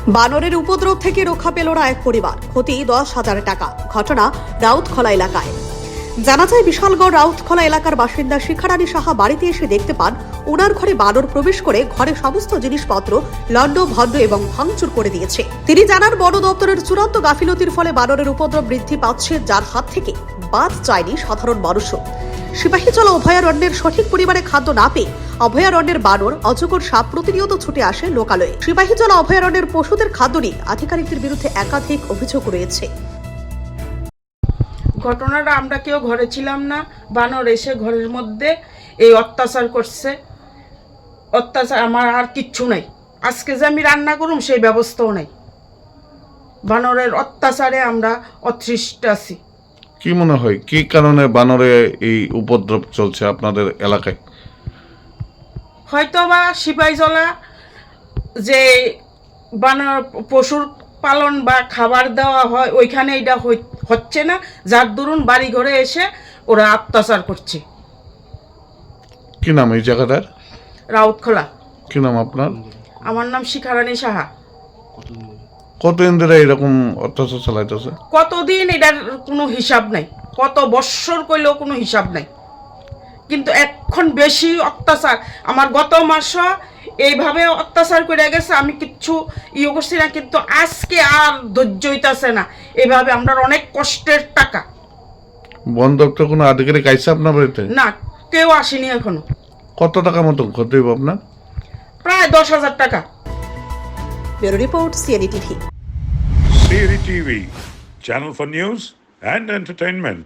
বানরের উপদ্রব থেকে রক্ষা পেল না এক পরিবার, ক্ষতি 10,000 টাকা। ঘটনা রাউতখোলা এলাকায়। জানা যায়, বিশালগড় রাউতখোলা এলাকার বাসিন্দা শিখারানী সাহা বাড়িতে এসে দেখতে পান ওনার ঘরে বানর প্রবেশ করে ঘরে সমস্ত জিনিসপত্র লন্ড ভন্ড এবং ভাঙচুর করে দিয়েছে। তিনি জানান, বন দপ্তরের চূড়ান্ত গাফিলতির ফলে বানরের উপদ্রব বৃদ্ধি পাচ্ছে, যার হাত থেকে বাদ চায়নি সাধারণ মানুষও। সিপাহীজলা অভয়ারণ্যের সঠিক পরিমাণে খাদ্য না পেয়ে অভয়ারণ্যের বানর, অজগর, সাপ প্রতিনিয়ত ছুটে আসে লোকালয়ে। সিপাহীজলা অভয়ারণ্যের পশুদের খাদ্য নিয়ে আধিকারিকদের বিরুদ্ধে একাধিক অভিযোগ রয়েছে। ঘটনাটা আমরা কেউ ঘরে ছিলাম না, বানর এসে ঘরের মধ্যে এই অত্যাচার করছে। অত্যাচার আমার আর কিচ্ছু নাই, আজকে যে আমি রান্না করুম সেই ব্যবস্থাও নাই। বানরের অত্যাচারে আমরা অতৃষ্ট আছি। কি মনে হয় কি কারণে বানরে এই উপদ্রব চলছে আপনাদের এলাকায়? হয়তো বা সিপাহীজলা যে বানর পশুর পালন বা খাবার দেওয়া হয় ওইখানে এটা হচ্ছে না, যার দরুন বাড়ি ঘরে এসে ওরা অত্যাচার করছে। কি নাম এই জায়গাটার? রাউতখোলা। কি নাম আপনার? আমার নাম শিখারানী সাহা। কতদিন ধরে এরকম অত্যাচার চালাইতেছে? কতদিন এটার কোনো হিসাব নাই, কত বৎসর কইলেও কোনো হিসাব নাই, কিন্তু এখন বেশি অত্যাচার। আমার গত মাস এইভাবে অত্যাচার করে গেছে, আমি কিচ্ছু করছি না, কিন্তু আজকে আর ধৈর্য হইতাছে না। এইভাবে আমরা অনেক কষ্টের টাকা। বন দপ্তর কোনো আধিকারিক আইসে আপনার বাড়িতে? না, কেউ আসেনি এখনো। কত টাকা মতো ক্ষতি হইব আপনার? প্রায় 10,000 টাকা। Bureau report, CNE TV. CNE TV, channel for news and entertainment.